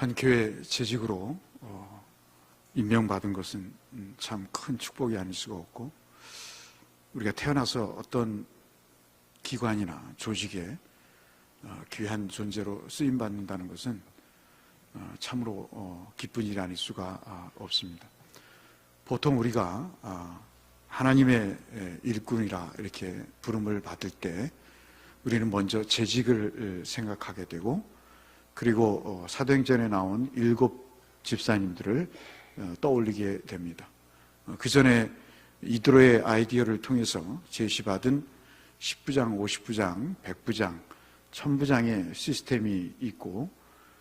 한 교회 재직으로 임명받은 것은 참 큰 축복이 아닐 수가 없고, 우리가 태어나서 어떤 기관이나 조직에 귀한 존재로 쓰임받는다는 것은 참으로 기쁜 일이 아닐 수가 없습니다. 보통 우리가 하나님의 일꾼이라 이렇게 부름을 받을 때 우리는 먼저 재직을 생각하게 되고, 그리고 사도행전에 나온 7 집사님들을 떠올리게 됩니다. 그 전에 이드로의 아이디어를 통해서 제시받은 10부장, 50부장, 100부장, 1000부장의 시스템이 있고,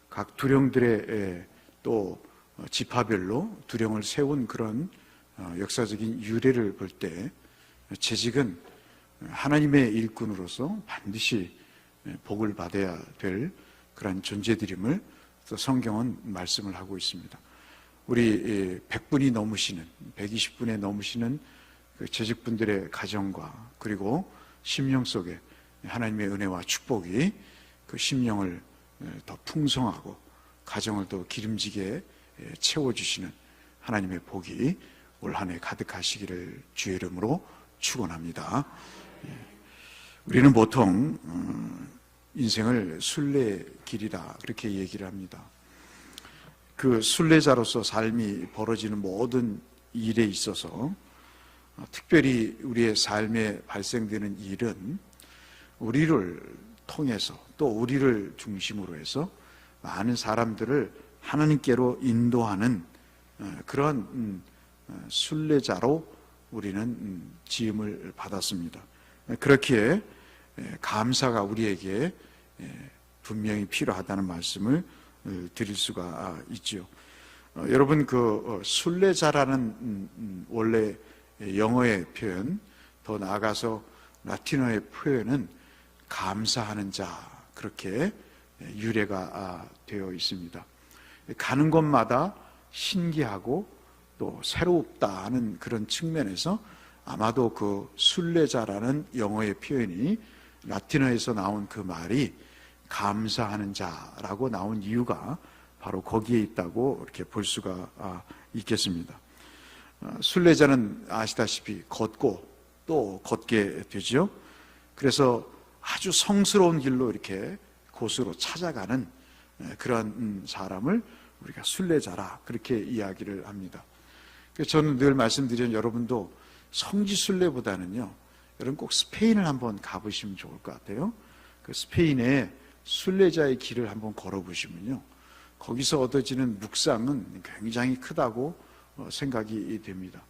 각 두령들의 또 지파별로 두령을 세운 그런 역사적인 유래를 볼 때 재직은 하나님의 일꾼으로서 반드시 복을 받아야 될 그런 존재들임을 성경은 말씀을 하고 있습니다. 우리 100분이 넘으시는, 120분에 넘으시는 그 재직분들의 가정과 그리고 심령 속에 하나님의 은혜와 축복이 그 심령을 더 풍성하고 가정을 더 기름지게 채워주시는 하나님의 복이 올 한 해 가득하시기를 주의 이름으로 축원합니다. 우리는 보통 인생을 순례길이다 그렇게 얘기를 합니다. 그 순례자로서 삶이 벌어지는 모든 일에 있어서 특별히 우리의 삶에 발생되는 일은 우리를 통해서 또 우리를 중심으로 해서 많은 사람들을 하나님께로 인도하는 그런 순례자로 우리는 지음을 받았습니다. 그렇기에 감사가 우리에게 분명히 필요하다는 말씀을 드릴 수가 있죠. 여러분, 그 순례자라는 원래 영어의 표현, 더 나아가서 라틴어의 표현은 감사하는 자, 그렇게 유래가 되어 있습니다. 가는 곳마다 신기하고 또 새롭다는 그런 측면에서 아마도 그 순례자라는 영어의 표현이 라틴어에서 나온 그 말이 감사하는 자라고 나온 이유가 바로 거기에 있다고 이렇게 볼 수가 있겠습니다. 순례자는 아시다시피 걷고 또 걷게 되죠. 그래서 아주 성스러운 길로 이렇게 곳으로 찾아가는 그런 사람을 우리가 순례자라 그렇게 이야기를 합니다. 그래서 저는 늘 말씀드리는, 여러분도 성지순례보다는요, 여러분 꼭 스페인을 한번 가보시면 좋을 것 같아요. 그 스페인에 순례자의 길을 한번 걸어보시면요, 거기서 얻어지는 묵상은 굉장히 크다고 생각이 됩니다.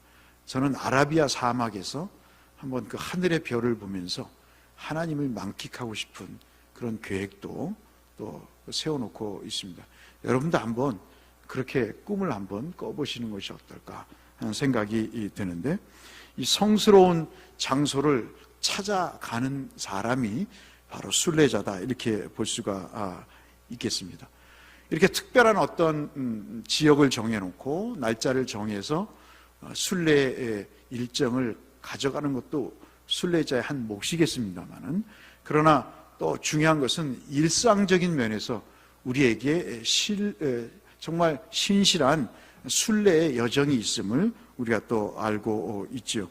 저는 아라비아 사막에서 한번 그 하늘의 별을 보면서 하나님을 만끽하고 싶은 그런 계획도 또 세워놓고 있습니다. 여러분도 한번 그렇게 꿈을 한번 꿔보시는 것이 어떨까 하는 생각이 드는데, 이 성스러운 장소를 찾아가는 사람이 바로 순례자다 이렇게 볼 수가 있겠습니다. 이렇게 특별한 어떤 지역을 정해놓고 날짜를 정해서 순례의 일정을 가져가는 것도 순례자의 한 몫이겠습니다만은, 그러나 또 중요한 것은 일상적인 면에서 우리에게 정말 신실한 순례의 여정이 있음을 우리가 또 알고 있죠.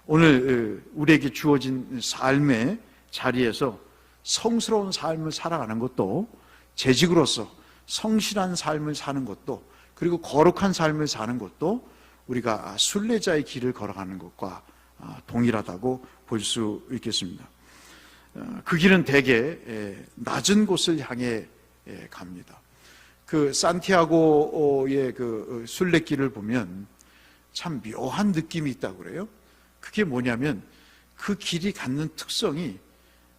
오늘 우리에게 주어진 삶의 자리에서 성스러운 삶을 살아가는 것도, 재직으로서 성실한 삶을 사는 것도, 그리고 거룩한 삶을 사는 것도 우리가 순례자의 길을 걸어가는 것과 동일하다고 볼 수 있겠습니다. 그 길은 대개 낮은 곳을 향해 갑니다. 그 산티아고의 그 순례길을 보면 참 묘한 느낌이 있다고 그래요. 그게 뭐냐면 그 길이 갖는 특성이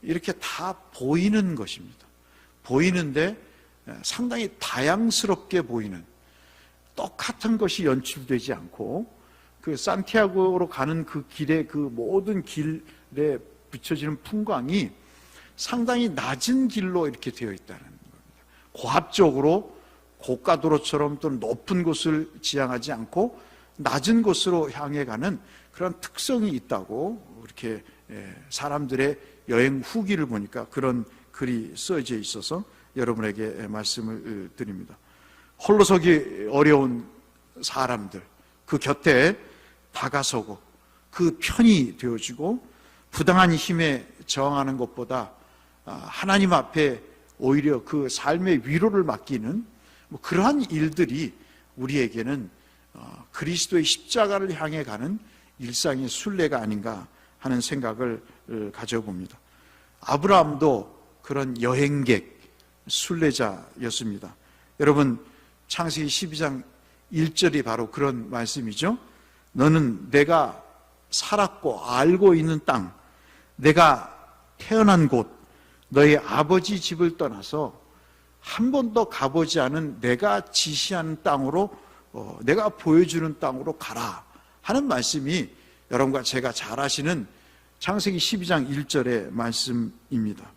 이렇게 다 보이는 것입니다. 보이는데 상당히 다양스럽게 보이는, 똑같은 것이 연출되지 않고, 그 산티아고로 가는 그 길의 그 모든 길에 비춰지는 풍광이 상당히 낮은 길로 이렇게 되어 있다는 겁니다. 고압적으로 고가도로처럼 또 높은 곳을 지향하지 않고 낮은 곳으로 향해 가는 그런 특성이 있다고, 이렇게 사람들의 여행 후기를 보니까 그런 글이 써져 있어서 여러분에게 말씀을 드립니다. 홀로 서기 어려운 사람들 그 곁에 다가서고 그 편이 되어주고 부당한 힘에 저항하는 것보다 하나님 앞에 오히려 그 삶의 위로를 맡기는 그러한 일들이 우리에게는 그리스도의 십자가를 향해 가는 일상의 순례가 아닌가 하는 생각을 가져봅니다. 아브라함도 그런 여행객, 순례자였습니다. 여러분, 창세기 12장 1절이 바로 그런 말씀이죠. 너는 내가 살았고 알고 있는 땅, 내가 태어난 곳, 너의 아버지 집을 떠나서 한 번도 가보지 않은 내가 지시하는 땅으로, 내가 보여주는 땅으로 가라 하는 말씀이 여러분과 제가 잘 아시는 창세기 12장 1절의 말씀입니다.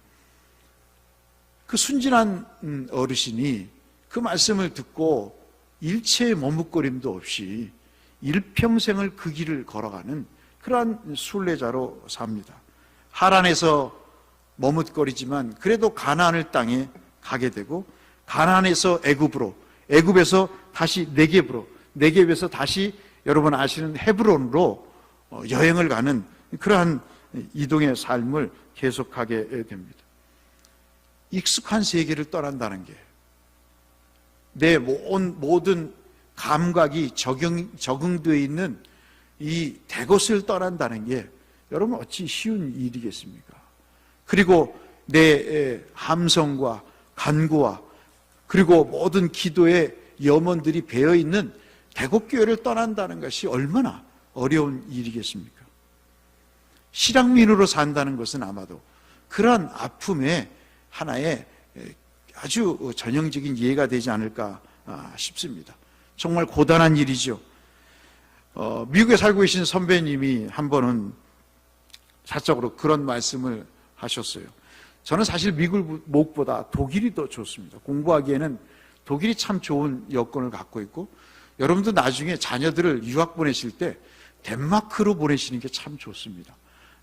그 순진한 어르신이 그 말씀을 듣고 일체의 머뭇거림도 없이 일평생을 그 길을 걸어가는 그러한 순례자로 삽니다. 하란에서 머뭇거리지만 그래도 가나안을 땅에 가게 되고, 가나안에서 애굽으로, 애굽에서 다시 네겝으로, 네겝에서 다시 여러분 아시는 헤브론으로 여행을 가는 그러한 이동의 삶을 계속하게 됩니다. 익숙한 세계를 떠난다는 게, 내 모든 감각이 적응되어 있는 이 대곳을 떠난다는 게 여러분 어찌 쉬운 일이겠습니까? 그리고 내 함성과 간구와 그리고 모든 기도의 염원들이 배어있는 대곡교회를 떠난다는 것이 얼마나 어려운 일이겠습니까? 실향민으로 산다는 것은 아마도 그러한 아픔의 하나의 아주 전형적인 예가 되지 않을까 싶습니다. 정말 고단한 일이죠. 미국에 살고 계신 선배님이 한 번은 사적으로 그런 말씀을 하셨어요. 저는 사실 미국보다 독일이 더 좋습니다. 공부하기에는 독일이 참 좋은 여건을 갖고 있고, 여러분도 나중에 자녀들을 유학 보내실 때 덴마크로 보내시는 게 참 좋습니다.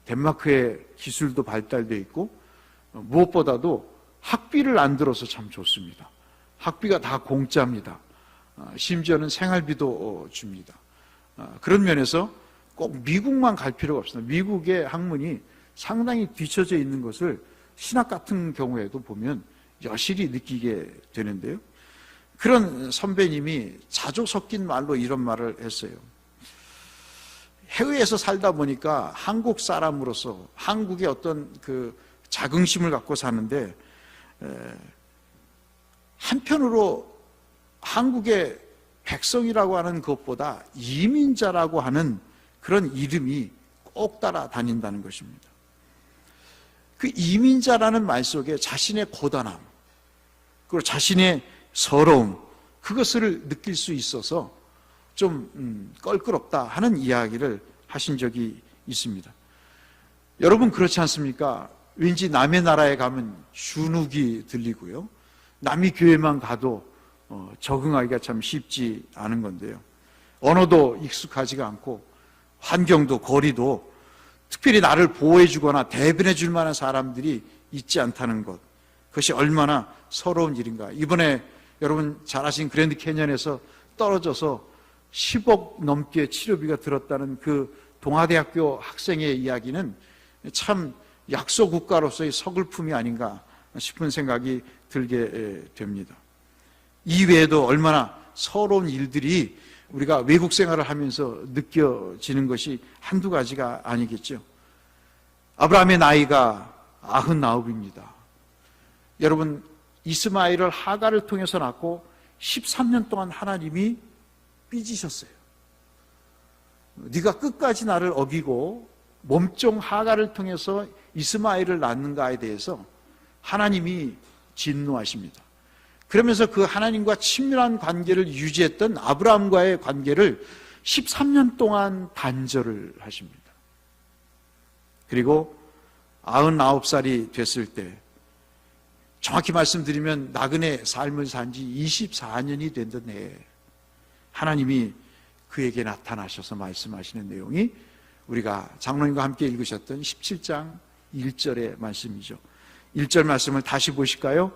덴마크의 기술도 발달되어 있고 무엇보다도 학비를 안 들어서 참 좋습니다. 학비가 다 공짜입니다. 심지어는 생활비도 줍니다. 그런 면에서 꼭 미국만 갈 필요가 없습니다. 미국의 학문이 상당히 뒤처져 있는 것을 신학 같은 경우에도 보면 여실히 느끼게 되는데요. 그런 선배님이 자조 섞인 말로 이런 말을 했어요. 해외에서 살다 보니까 한국 사람으로서 한국의 어떤 그 자긍심을 갖고 사는데, 한편으로 한국의 백성이라고 하는 것보다 이민자라고 하는 그런 이름이 꼭 따라다닌다는 것입니다. 그 이민자라는 말 속에 자신의 고단함, 그리고 자신의 서러움, 그것을 느낄 수 있어서 좀 껄끄럽다 하는 이야기를 하신 적이 있습니다. 여러분 그렇지 않습니까? 왠지 남의 나라에 가면 주눅이 들리고요, 남의 교회만 가도 적응하기가 참 쉽지 않은 건데요. 언어도 익숙하지가 않고 환경도 거리도 특별히 나를 보호해 주거나 대변해 줄 만한 사람들이 있지 않다는 것, 그것이 얼마나 서러운 일인가. 이번에 여러분 잘 아신 그랜드 캐년에서 떨어져서 10억 넘게 치료비가 들었다는 그 동아대학교 학생의 이야기는 참 약소국가로서의 서글픔이 아닌가 싶은 생각이 들게 됩니다. 이외에도 얼마나 서러운 일들이 우리가 외국 생활을 하면서 느껴지는 것이 한두 가지가 아니겠죠. 아브라함의 나이가 99입니다. 여러분, 이스마엘을 하갈을 통해서 낳고 13년 동안 하나님이 삐지셨어요. 네가 끝까지 나를 어기고 몸종 하갈을 통해서 이스마엘을 낳는가에 대해서 하나님이 진노하십니다. 그러면서 그 하나님과 친밀한 관계를 유지했던 아브라함과의 관계를 13년 동안 단절을 하십니다. 그리고 99살이 됐을 때, 정확히 말씀드리면 나그네 삶을 산 지 24년이 된던 해에 하나님이 그에게 나타나셔서 말씀하시는 내용이 우리가 장로님과 함께 읽으셨던 17장 1절의 말씀이죠. 1절 말씀을 다시 보실까요?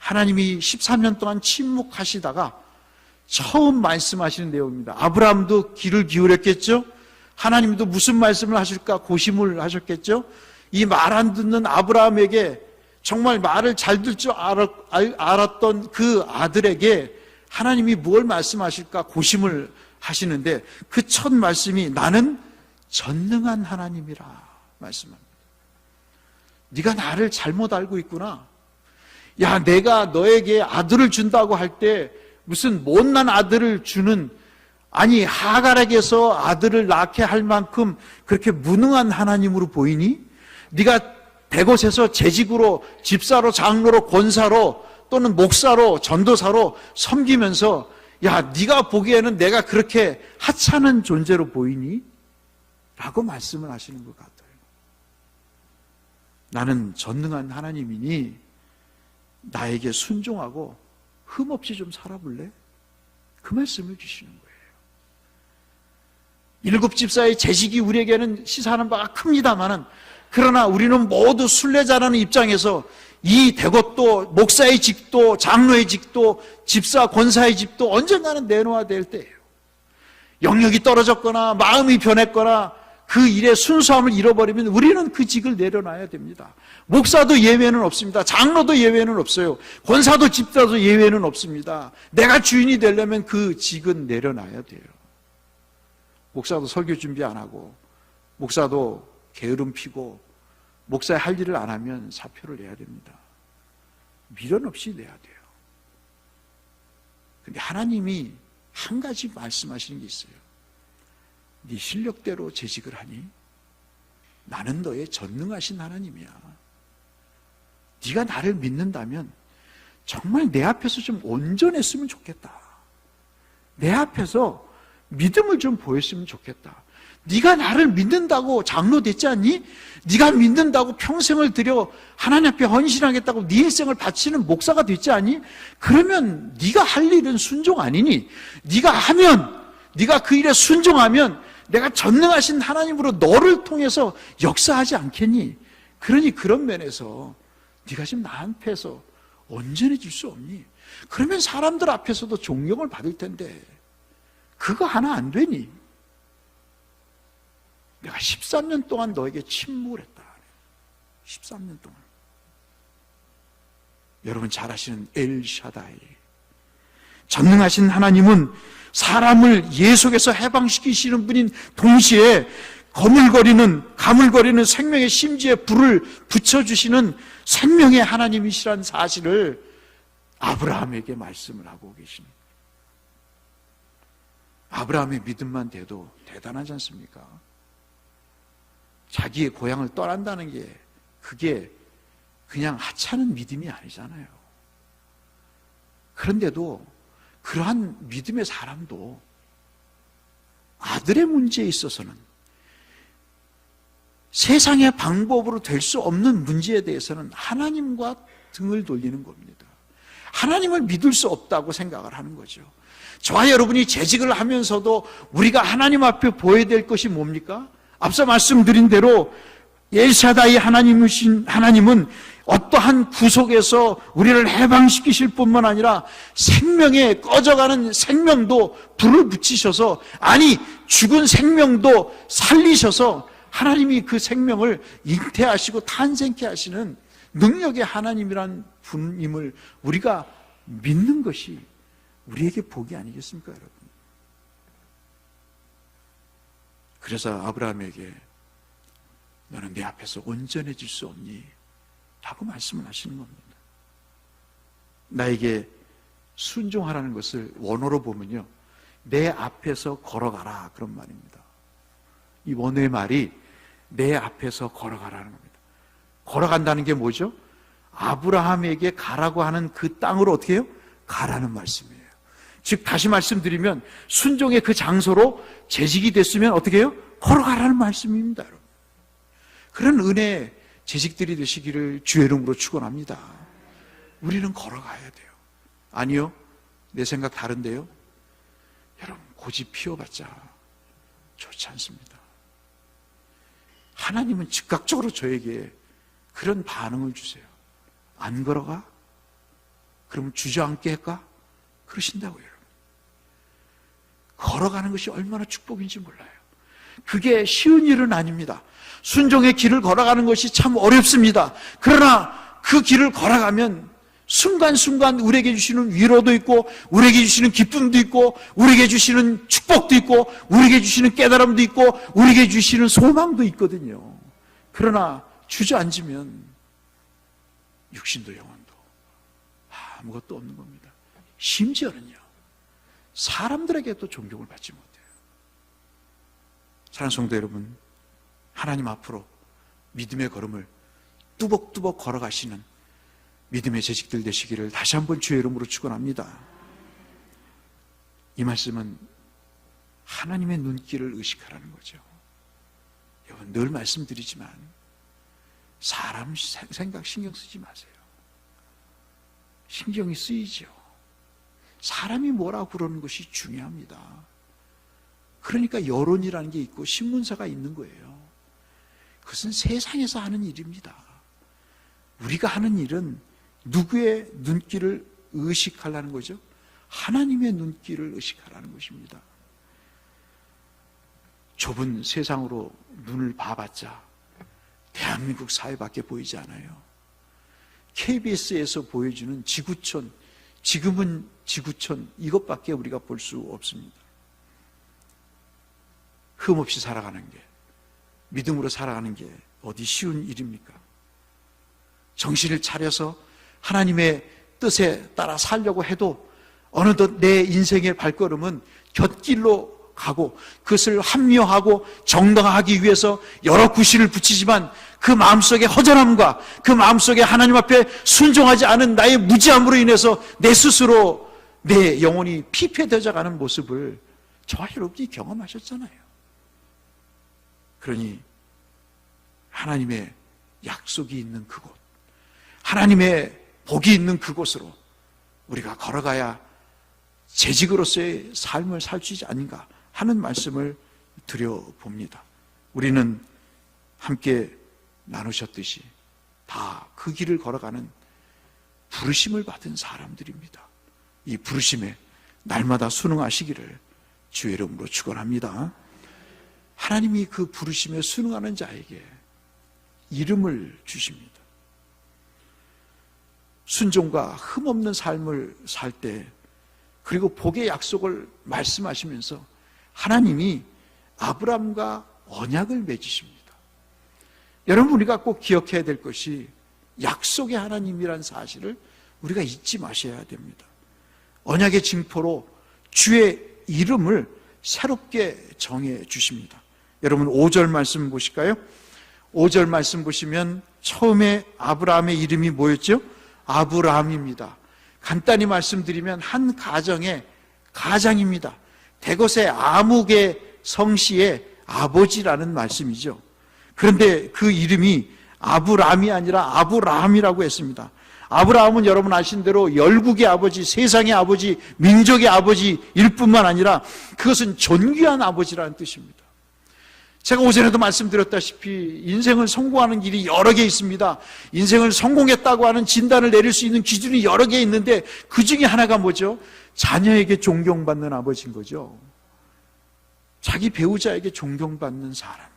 하나님이 13년 동안 침묵하시다가 처음 말씀하시는 내용입니다. 아브라함도 귀를 기울였겠죠? 하나님도 무슨 말씀을 하실까 고심을 하셨겠죠? 이 말 안 듣는 아브라함에게 정말 말을 잘 들 줄 알았던 그 아들에게 하나님이 뭘 말씀하실까 고심을 하시는데 그 첫 말씀이 나는 전능한 하나님이라 말씀합니다. 네가 나를 잘못 알고 있구나. 야, 내가 너에게 아들을 준다고 할 때 무슨 못난 아들을 주는, 아니 하갈에게서 아들을 낳게 할 만큼 그렇게 무능한 하나님으로 보이니? 네가 대곳에서 재직으로 집사로 장로로 권사로 또는 목사로 전도사로 섬기면서 야, 네가 보기에는 내가 그렇게 하찮은 존재로 보이니? 라고 말씀을 하시는 것 같아요. 나는 전능한 하나님이니 나에게 순종하고 흠없이 좀 살아볼래? 그 말씀을 주시는 거예요. 일곱 집사의 재직이 우리에게는 시사하는 바가 큽니다마는, 그러나 우리는 모두 순례자라는 입장에서 이 대것도 목사의 직도 장로의 직도 집사 권사의 직도 언젠가는 내놓아야 될 때예요. 영역이 떨어졌거나 마음이 변했거나 그 일의 순수함을 잃어버리면 우리는 그 직을 내려놔야 됩니다. 목사도 예외는 없습니다. 장로도 예외는 없어요. 권사도 집사도 예외는 없습니다. 내가 주인이 되려면 그 직은 내려놔야 돼요. 목사도 설교 준비 안 하고 목사도 게으름 피고 목사의 할 일을 안 하면 사표를 내야 됩니다. 미련 없이 내야 돼요. 근데 하나님이 한 가지 말씀하시는 게 있어요. 네 실력대로 재직을 하니? 나는 너의 전능하신 하나님이야. 네가 나를 믿는다면 정말 내 앞에서 좀 온전했으면 좋겠다. 내 앞에서 믿음을 좀 보였으면 좋겠다. 네가 나를 믿는다고 장로 됐지 않니? 네가 믿는다고 평생을 들여 하나님 앞에 헌신하겠다고 네 일생을 바치는 목사가 됐지 않니? 그러면 네가 할 일은 순종 아니니? 네가 하면, 네가 그 일에 순종하면 내가 전능하신 하나님으로 너를 통해서 역사하지 않겠니? 그러니 그런 면에서 네가 지금 나 앞에서 온전해질 수 없니? 그러면 사람들 앞에서도 존경을 받을 텐데 그거 하나 안 되니? 내가 13년 동안 너에게 침묵을 했다. 13년 동안. 여러분 잘 아시는 엘샤다이, 전능하신 하나님은 사람을 예속에서 해방시키시는 분인 동시에 가물거리는 생명의 심지에 불을 붙여주시는 생명의 하나님이시라는 사실을 아브라함에게 말씀을 하고 계십니다. 아브라함의 믿음만 돼도 대단하지 않습니까? 자기의 고향을 떠난다는 게 그게 그냥 하찮은 믿음이 아니잖아요. 그런데도 그러한 믿음의 사람도 아들의 문제에 있어서는, 세상의 방법으로 될 수 없는 문제에 대해서는 하나님과 등을 돌리는 겁니다. 하나님을 믿을 수 없다고 생각을 하는 거죠. 저와 여러분이 재직을 하면서도 우리가 하나님 앞에 보여야 될 것이 뭡니까? 앞서 말씀드린 대로 엘샤다이 하나님은 어떠한 구속에서 우리를 해방시키실 뿐만 아니라 생명에 꺼져가는 생명도 불을 붙이셔서, 아니 죽은 생명도 살리셔서 하나님이 그 생명을 잉태하시고 탄생케 하시는 능력의 하나님이란 분임을 우리가 믿는 것이 우리에게 복이 아니겠습니까, 여러분? 그래서 아브라함에게 너는 내 앞에서 온전해질 수 없니? 라고 말씀을 하시는 겁니다. 나에게 순종하라는 것을 원어로 보면요, 내 앞에서 걸어가라, 그런 말입니다. 이 원어의 말이 내 앞에서 걸어가라는 겁니다. 걸어간다는 게 뭐죠? 아브라함에게 가라고 하는 그 땅으로 어떻게 해요? 가라는 말씀이에요. 즉 다시 말씀드리면 순종의 그 장소로 재직이 됐으면 어떻게 해요? 걸어가라는 말씀입니다, 여러분. 그런 은혜의 재직들이 되시기를 주의 이름으로 축원합니다. 우리는 걸어가야 돼요. 아니요, 내 생각 다른데요. 여러분 고집 피워봤자 좋지 않습니다. 하나님은 즉각적으로 저에게 그런 반응을 주세요. 안 걸어가? 그러면 주저앉게 할까? 그러신다고요. 여러분. 걸어가는 것이 얼마나 축복인지 몰라요. 그게 쉬운 일은 아닙니다. 순종의 길을 걸어가는 것이 참 어렵습니다. 그러나 그 길을 걸어가면 순간순간 우리에게 주시는 위로도 있고, 우리에게 주시는 기쁨도 있고, 우리에게 주시는 축복도 있고, 우리에게 주시는 깨달음도 있고, 우리에게 주시는 소망도 있거든요. 그러나 주저앉으면 육신도 영혼도 아무것도 없는 겁니다. 심지어는요, 사람들에게도 존경을 받지 못해요. 사랑하는 성도 여러분, 하나님 앞으로 믿음의 걸음을 뚜벅뚜벅 걸어가시는 믿음의 재직들 되시기를 다시 한번 주의 이름으로 축원합니다. 이 말씀은 하나님의 눈길을 의식하라는 거죠. 여러분, 늘 말씀드리지만 사람 생각 신경 쓰지 마세요. 신경이 쓰이죠. 사람이 뭐라고 그러는 것이 중요합니다. 그러니까 여론이라는 게 있고 신문사가 있는 거예요. 그것은 세상에서 하는 일입니다. 우리가 하는 일은 누구의 눈길을 의식하라는 거죠? 하나님의 눈길을 의식하라는 것입니다. 좁은 세상으로 눈을 봐봤자 대한민국 사회밖에 보이지 않아요. KBS에서 보여주는 지구촌, 지금은 지구촌, 이것밖에 우리가 볼 수 없습니다. 흠없이 살아가는 게, 믿음으로 살아가는 게 어디 쉬운 일입니까? 정신을 차려서 하나님의 뜻에 따라 살려고 해도 어느덧 내 인생의 발걸음은 곁길로 가고 그것을 합리화하고 정당화하기 위해서 여러 구실을 붙이지만 그 마음속의 허전함과 그 마음속에 하나님 앞에 순종하지 않은 나의 무지함으로 인해서 내 스스로 내 영혼이 피폐되어져 가는 모습을 저와 여러분이 경험하셨잖아요. 그러니 하나님의 약속이 있는 그곳, 하나님의 복이 있는 그곳으로 우리가 걸어가야 재직으로서의 삶을 살 수 있지 아닌가 하는 말씀을 드려봅니다. 우리는 함께 나누셨듯이 다 그 길을 걸어가는 부르심을 받은 사람들입니다. 이 부르심에 날마다 순응하시기를 주의 이름으로 축원합니다. 하나님이 그 부르심에 순응하는 자에게 이름을 주십니다. 순종과 흠없는 삶을 살 때, 그리고 복의 약속을 말씀하시면서 하나님이 아브라함과 언약을 맺으십니다. 여러분, 우리가 꼭 기억해야 될 것이 약속의 하나님이라는 사실을 우리가 잊지 마셔야 됩니다. 언약의 징표로 주의 이름을 새롭게 정해 주십니다. 여러분, 5절 말씀 보실까요? 5절 말씀 보시면 처음에 아브라함의 이름이 뭐였죠? 아브라함입니다. 간단히 말씀드리면 한 가정의 가장입니다. 대것의 아묵의 성씨의 아버지라는 말씀이죠. 그런데 그 이름이 아브람이 아니라 아브라함이라고 했습니다. 아브라함은 여러분 아신 대로 열국의 아버지, 세상의 아버지, 민족의 아버지일 뿐만 아니라 그것은 존귀한 아버지라는 뜻입니다. 제가 오전에도 말씀드렸다시피 인생을 성공하는 길이 여러 개 있습니다. 인생을 성공했다고 하는 진단을 내릴 수 있는 기준이 여러 개 있는데 그 중에 하나가 뭐죠? 자녀에게 존경받는 아버지인 거죠. 자기 배우자에게 존경받는 사람입니다.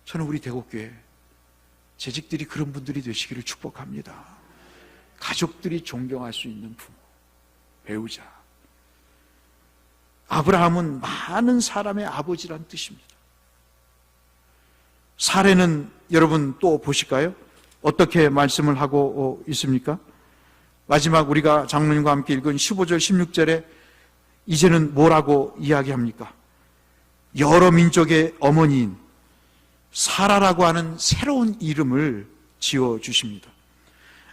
저는 우리 대곡교회 재직들이 그런 분들이 되시기를 축복합니다. 가족들이 존경할 수 있는 부모, 배우자. 아브라함은 많은 사람의 아버지란 뜻입니다. 사례는 여러분 또 보실까요? 어떻게 말씀을 하고 있습니까? 마지막 우리가 장로님과 함께 읽은 15절 16절에 이제는 뭐라고 이야기합니까? 여러 민족의 어머니인 사라라고 하는 새로운 이름을 지어주십니다.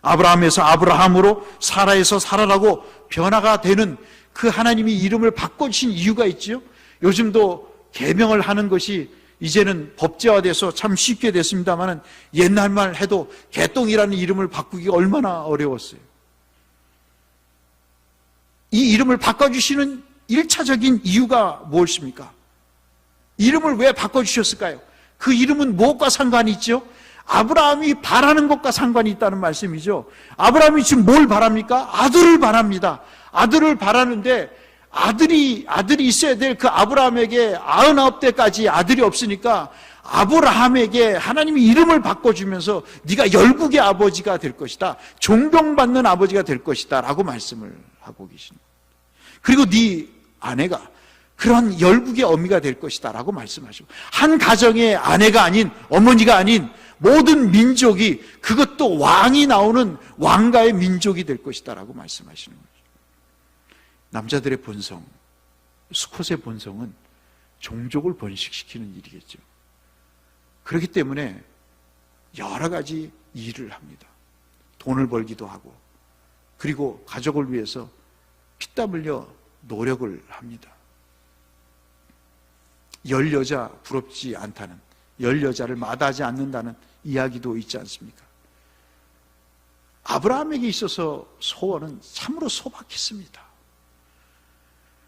아브라함에서 아브라함으로 사라에서 사라라고 변화가 되는 그 하나님이 이름을 바꿔주신 이유가 있지요. 요즘도 계명을 하는 것이 이제는 법제화돼서 참 쉽게 됐습니다만 옛날만 해도 개똥이라는 이름을 바꾸기가 얼마나 어려웠어요. 이 이름을 바꿔주시는 1차적인 이유가 무엇입니까? 이름을 왜 바꿔주셨을까요? 그 이름은 무엇과 상관이 있죠? 아브라함이 바라는 것과 상관이 있다는 말씀이죠. 아브라함이 지금 뭘 바랍니까? 아들을 바랍니다. 아들을 바라는데 아들이 있어야 될 그 아브라함에게 99대까지 아들이 없으니까 아브라함에게 하나님이 이름을 바꿔주면서 네가 열국의 아버지가 될 것이다, 존경받는 아버지가 될 것이다 라고 말씀을 하고 계십니다. 그리고 네 아내가 그런 열국의 어미가 될 것이다 라고 말씀하시고, 한 가정의 아내가 아닌, 어머니가 아닌 모든 민족이, 그것도 왕이 나오는 왕가의 민족이 될 것이다 라고 말씀하시는 거죠. 남자들의 본성, 수컷의 본성은 종족을 번식시키는 일이겠죠. 그렇기 때문에 여러 가지 일을 합니다. 돈을 벌기도 하고, 그리고 가족을 위해서 피땀 흘려 노력을 합니다. 열 여자 부럽지 않다는, 열 여자를 마다하지 않는다는 이야기도 있지 않습니까? 아브라함에게 있어서 소원은 참으로 소박했습니다.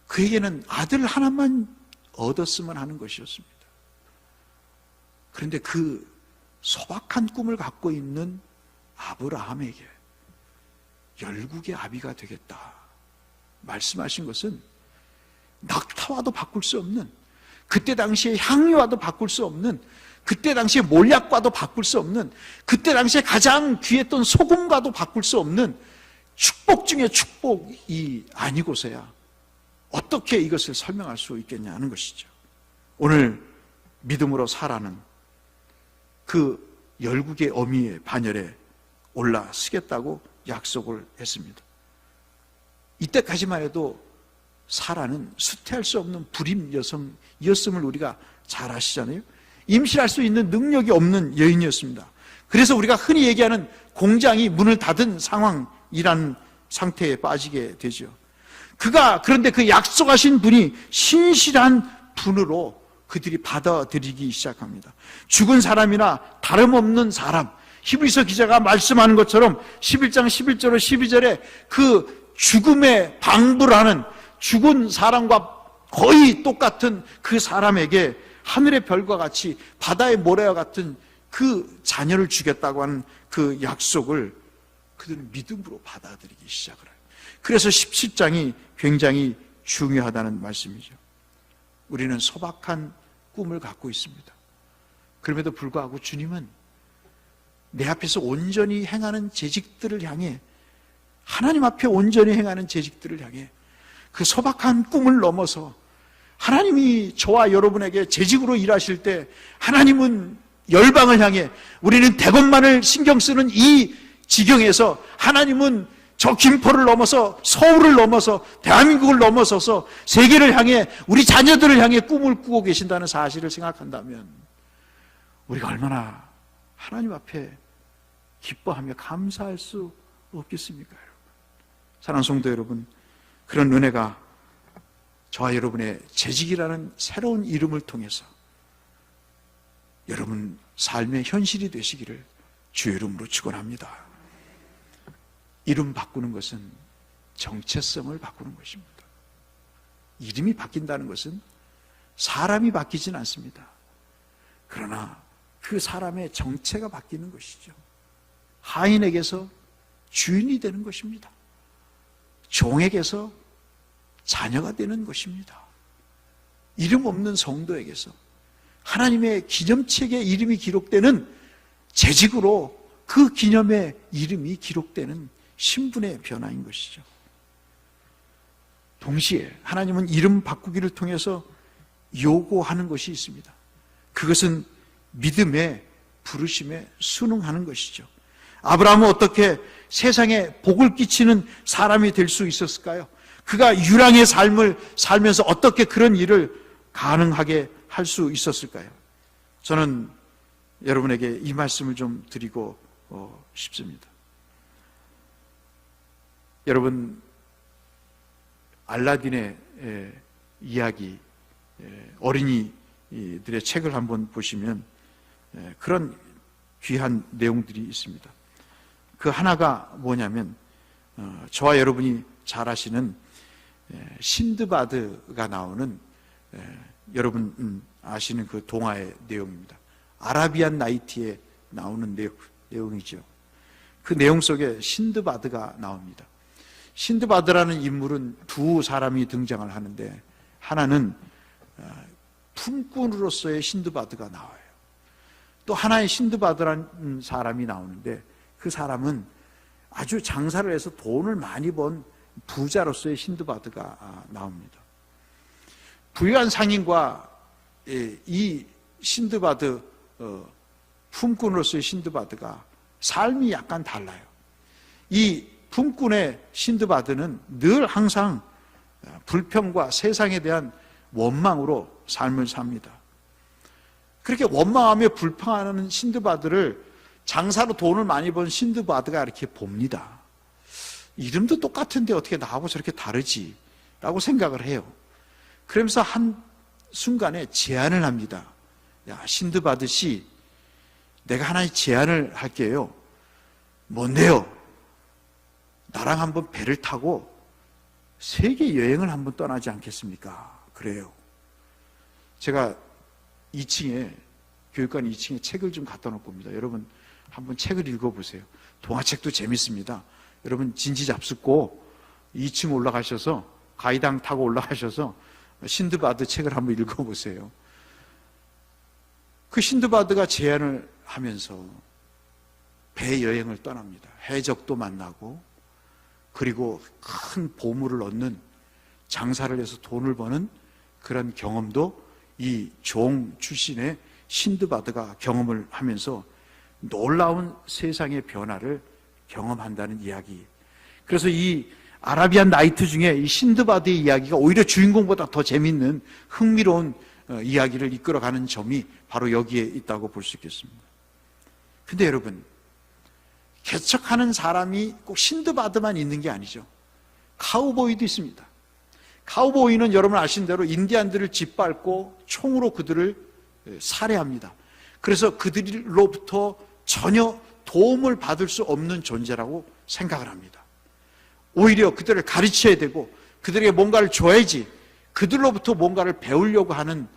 그에게는 아들 하나만 얻었으면 하는 것이었습니다. 그런데 그 소박한 꿈을 갖고 있는 아브라함에게 열국의 아비가 되겠다 말씀하신 것은 낙타와도 바꿀 수 없는, 그때 당시에 향유와도 바꿀 수 없는, 그때 당시에 몰약과도 바꿀 수 없는, 그때 당시에 가장 귀했던 소금과도 바꿀 수 없는 축복 중에 축복이 아니고서야 어떻게 이것을 설명할 수 있겠냐 하는 것이죠. 오늘 믿음으로 사라는 그 열국의 어미의 반열에 올라서겠다고 약속을 했습니다. 이때까지만 해도 사라는 수태할 수 없는 불임 여성이었음을 우리가 잘 아시잖아요. 임신할 수 있는 능력이 없는 여인이었습니다. 그래서 우리가 흔히 얘기하는 공장이 문을 닫은 상황이라는 상태에 빠지게 되죠. 그런데 그 약속하신 분이 신실한 분으로 그들이 받아들이기 시작합니다. 죽은 사람이나 다름없는 사람, 히브리서 기자가 말씀하는 것처럼 11장 11절로 12절에 그 죽음에 방불 하는 죽은 사람과 거의 똑같은 그 사람에게 하늘의 별과 같이 바다의 모래와 같은 그 자녀를 주겠다고 하는 그 약속을 그들은 믿음으로 받아들이기 시작을 해요. 그래서 17장이 굉장히 중요하다는 말씀이죠. 우리는 소박한 꿈을 갖고 있습니다. 그럼에도 불구하고 주님은 내 앞에서 온전히 행하는 재직들을 향해, 하나님 앞에 온전히 행하는 재직들을 향해 그 소박한 꿈을 넘어서 하나님이 저와 여러분에게 재직으로 일하실 때 하나님은 열방을 향해, 우리는 대것만을 신경 쓰는 이 지경에서 하나님은 저 김포를 넘어서 서울을 넘어서 대한민국을 넘어서서 세계를 향해 우리 자녀들을 향해 꿈을 꾸고 계신다는 사실을 생각한다면 우리가 얼마나 하나님 앞에 기뻐하며 감사할 수 없겠습니까, 여러분? 사랑하는 성도 여러분, 그런 은혜가 저와 여러분의 재직이라는 새로운 이름을 통해서 여러분 삶의 현실이 되시기를 주의 이름으로 축원합니다. 이름 바꾸는 것은 정체성을 바꾸는 것입니다. 이름이 바뀐다는 것은 사람이 바뀌진 않습니다. 그러나 그 사람의 정체가 바뀌는 것이죠. 하인에게서 주인이 되는 것입니다. 종에게서 자녀가 되는 것입니다. 이름 없는 성도에게서 하나님의 기념책에 이름이 기록되는 재직으로 그 기념의 이름이 기록되는 신분의 변화인 것이죠. 동시에 하나님은 이름 바꾸기를 통해서 요구하는 것이 있습니다. 그것은 믿음의 부르심에 순응하는 것이죠. 아브라함은 어떻게 세상에 복을 끼치는 사람이 될 수 있었을까요? 그가 유랑의 삶을 살면서 어떻게 그런 일을 가능하게 할 수 있었을까요? 저는 여러분에게 이 말씀을 좀 드리고 싶습니다. 여러분, 알라딘의 이야기, 어린이들의 책을 한번 보시면 그런 귀한 내용들이 있습니다. 그 하나가 뭐냐면 저와 여러분이 잘 아시는 신드바드가 나오는, 여러분 아시는 그 동화의 내용입니다. 아라비안 나이트의 나오는 내용이죠. 그 내용 속에 신드바드가 나옵니다. 신드바드라는 인물은 두 사람이 등장을 하는데, 하나는 품꾼으로서의 신드바드가 나와요. 또 하나의 신드바드라는 사람이 나오는데, 그 사람은 아주 장사를 해서 돈을 많이 번 부자로서의 신드바드가 나옵니다. 부유한 상인과 이 신드바드, 품꾼으로서의 신드바드가 삶이 약간 달라요. 이 품꾼의 신드바드는 늘 항상 불평과 세상에 대한 원망으로 삶을 삽니다. 그렇게 원망하며 불평하는 신드바드를 장사로 돈을 많이 번 신드바드가 이렇게 봅니다. 이름도 똑같은데 어떻게 나하고 저렇게 다르지? 라고 생각을 해요. 그러면서 한 순간에 제안을 합니다. 야, 신드바드 씨, 내가 하나의 제안을 할게요. 뭔데요? 나랑 한번 배를 타고 세계 여행을 한번 떠나지 않겠습니까? 그래요. 제가 2층에, 교육관 2층에 책을 좀 갖다 놓을 겁니다. 여러분 한번 책을 읽어보세요. 동화책도 재밌습니다. 여러분 진지 잡숫고 2층 올라가셔서 가이당 타고 올라가셔서 신드바드 책을 한번 읽어보세요. 그 신드바드가 제안을 하면서 배 여행을 떠납니다. 해적도 만나고, 그리고 큰 보물을 얻는, 장사를 해서 돈을 버는 그런 경험도 이 종 출신의 신드바드가 경험을 하면서 놀라운 세상의 변화를 경험한다는 이야기. 그래서 이 아라비안 나이트 중에 이 신드바드의 이야기가 오히려 주인공보다 더 재밌는 흥미로운 이야기를 이끌어가는 점이 바로 여기에 있다고 볼 수 있겠습니다. 근데 여러분, 개척하는 사람이 꼭 신드바드만 있는 게 아니죠. 카우보이도 있습니다. 카우보이는 여러분 아시는 대로 인디안들을 짓밟고 총으로 그들을 살해합니다. 그래서 그들로부터 전혀 도움을 받을 수 없는 존재라고 생각을 합니다. 오히려 그들을 가르쳐야 되고 그들에게 뭔가를 줘야지, 그들로부터 뭔가를 배우려고 하는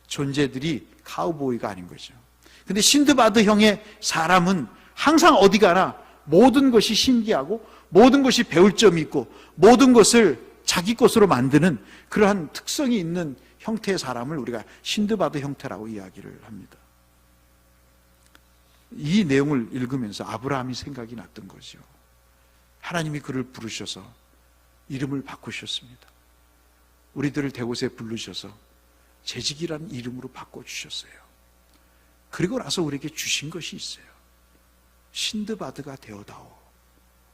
존재들이 카우보이가 아닌 거죠. 근데 신드바드 형의 사람은 항상 어디 가나 모든 것이 신기하고 모든 것이 배울 점이 있고 모든 것을 자기 것으로 만드는 그러한 특성이 있는 형태의 사람을 우리가 신드바드 형태라고 이야기를 합니다. 이 내용을 읽으면서 아브라함이 생각이 났던 거죠. 하나님이 그를 부르셔서 이름을 바꾸셨습니다. 우리들을 대곳에 부르셔서 재직이라는 이름으로 바꿔주셨어요. 그리고 나서 우리에게 주신 것이 있어요. 신드바드가 되어다오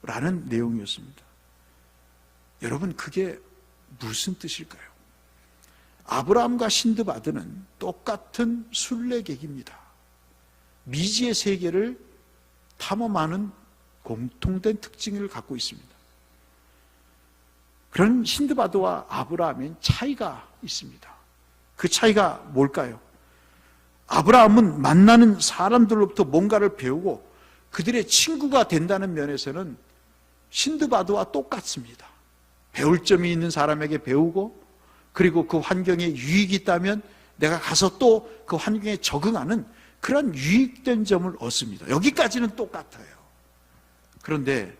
라는 내용이었습니다. 여러분, 그게 무슨 뜻일까요? 아브라함과 신드바드는 똑같은 순례객입니다. 미지의 세계를 탐험하는 공통된 특징을 갖고 있습니다. 그런 신드바드와 아브라함엔 차이가 있습니다. 그 차이가 뭘까요? 아브라함은 만나는 사람들로부터 뭔가를 배우고 그들의 친구가 된다는 면에서는 신드바드와 똑같습니다. 배울 점이 있는 사람에게 배우고, 그리고 그 환경에 유익이 있다면 내가 가서 또 그 환경에 적응하는 그런 유익된 점을 얻습니다. 여기까지는 똑같아요. 그런데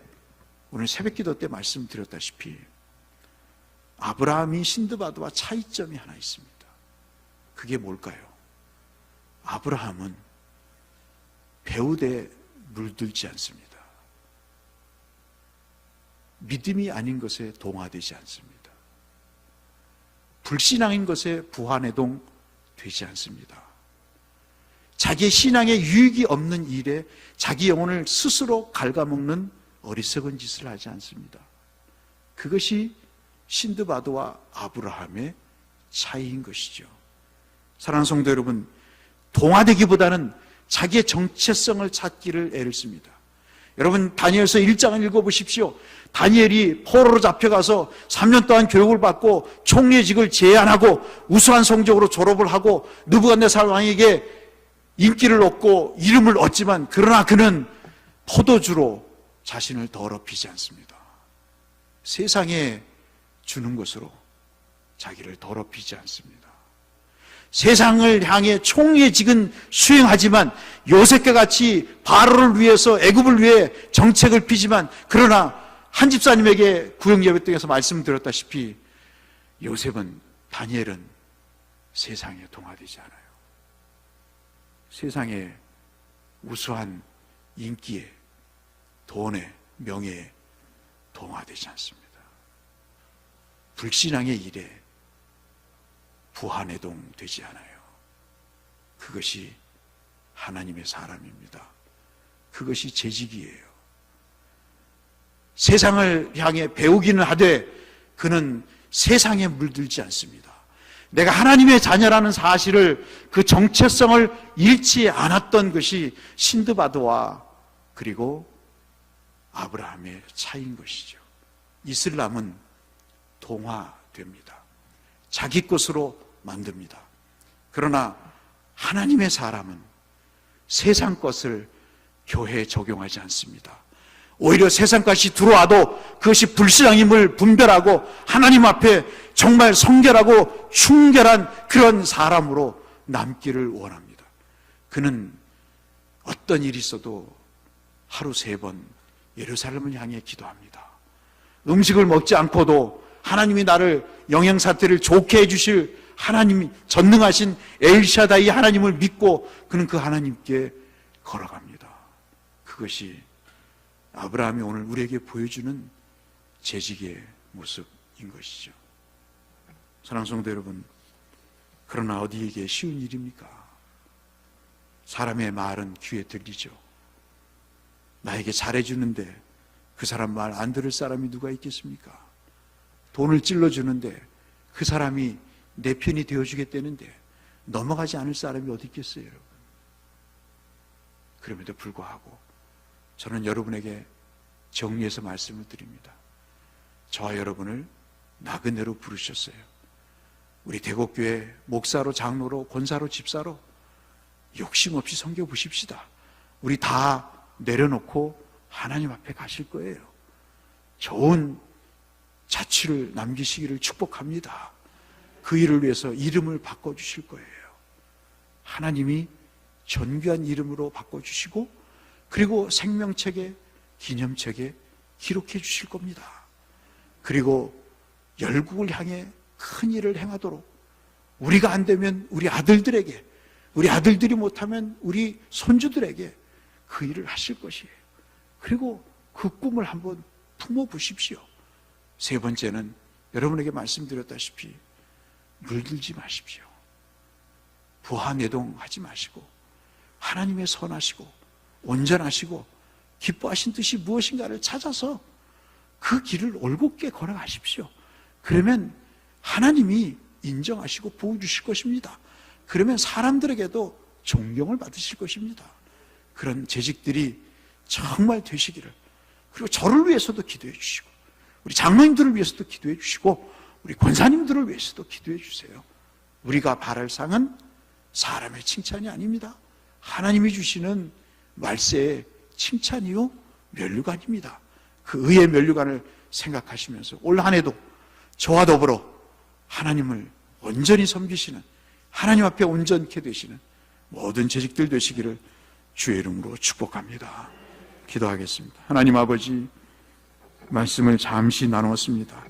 오늘 새벽기도 때 말씀드렸다시피 아브라함이 신드바드와 차이점이 하나 있습니다. 그게 뭘까요? 아브라함은 배우되 물들지 않습니다. 믿음이 아닌 것에 동화되지 않습니다. 불신앙인 것에 부화내동 되지 않습니다. 자기의 신앙에 유익이 없는 일에 자기 영혼을 스스로 갉아먹는 어리석은 짓을 하지 않습니다. 그것이 신드바드와 아브라함의 차이인 것이죠. 사랑하는 성도 여러분, 동화되기보다는 자기의 정체성을 찾기를 애를 씁니다. 여러분, 다니엘서 1장을 읽어보십시오. 다니엘이 포로로 잡혀가서 3년 동안 교육을 받고 총리직을 제안하고 우수한 성적으로 졸업을 하고 느부갓네살 왕에게 인기를 얻고 이름을 얻지만, 그러나 그는 포도주로 자신을 더럽히지 않습니다. 세상에 주는 것으로 자기를 더럽히지 않습니다. 세상을 향해 총애직은 수행하지만 요셉과 같이 바로를 위해서 애굽을 위해 정책을 피지만 그러나 한 집사님에게 구역예배당에서 말씀드렸다시피 요셉은 다니엘은 세상에 동화되지 않아요. 세상에 우수한 인기에 돈에 명예에 동화되지 않습니다. 불신앙의 일에 부하내동 되지 않아요. 그것이 하나님의 사람입니다. 그것이 재직이에요. 세상을 향해 배우기는 하되 그는 세상에 물들지 않습니다. 내가 하나님의 자녀라는 사실을, 그 정체성을 잃지 않았던 것이 신드바드와 그리고 아브라함의 차이인 것이죠. 이슬람은 동화됩니다. 자기 것으로 만듭니다. 그러나 하나님의 사람은 세상 것을 교회에 적용하지 않습니다. 오히려 세상 것이 들어와도 그것이 불신앙임을 분별하고 하나님 앞에 정말 성결하고 순결한 그런 사람으로 남기를 원합니다. 그는 어떤 일이 있어도 하루 3번 예루살렘을 향해 기도합니다. 음식을 먹지 않고도 하나님이 나를 영양사태를 좋게 해주실 하나님이 전능하신 엘샤다이 하나님을 믿고 그는 그 하나님께 걸어갑니다. 그것이 아브라함이 오늘 우리에게 보여주는 재직의 모습인 것이죠. 사랑하는 성도 여러분, 그러나 어디에게 쉬운 일입니까? 사람의 말은 귀에 들리죠. 나에게 잘해주는데 그 사람 말 안 들을 사람이 누가 있겠습니까? 돈을 찔러주는데 그 사람이 내 편이 되어주겠다는데 넘어가지 않을 사람이 어디 있겠어요, 여러분? 그럼에도 불구하고 저는 여러분에게 정리해서 말씀을 드립니다. 저와 여러분을 나그네로 부르셨어요. 우리 대곡교회 목사로, 장로로, 권사로, 집사로 욕심 없이 섬겨보십시다. 우리 다 내려놓고 하나님 앞에 가실 거예요. 좋은 자취를 남기시기를 축복합니다. 그 일을 위해서 이름을 바꿔주실 거예요. 하나님이 존귀한 이름으로 바꿔주시고 그리고 생명책에, 기념책에 기록해 주실 겁니다. 그리고 열국을 향해 큰 일을 행하도록 우리가 안 되면 우리 아들들에게, 우리 아들들이 못하면 우리 손주들에게 그 일을 하실 것이에요. 그리고 그 꿈을 한번 품어보십시오. 3번째는 여러분에게 말씀드렸다시피 물들지 마십시오. 부하내동하지 마시고 하나님의 선하시고 온전하시고 기뻐하신 뜻이 무엇인가를 찾아서 그 길을 올곧게 걸어가십시오. 그러면 하나님이 인정하시고 보여주실 것입니다. 그러면 사람들에게도 존경을 받으실 것입니다. 그런 재직들이 정말 되시기를, 그리고 저를 위해서도 기도해 주시고 우리 장로님들을 위해서도 기도해 주시고 우리 권사님들을 위해서도 기도해 주세요. 우리가 바랄 상은 사람의 칭찬이 아닙니다. 하나님이 주시는 말세의 칭찬이요 면류관입니다. 그 의의 면류관을 생각하시면서 올 한 해도 저와 더불어 하나님을 온전히 섬기시는, 하나님 앞에 온전케 되시는 모든 재직들 되시기를 주의 이름으로 축복합니다. 기도하겠습니다. 하나님 아버지, 말씀을 잠시 나누었습니다.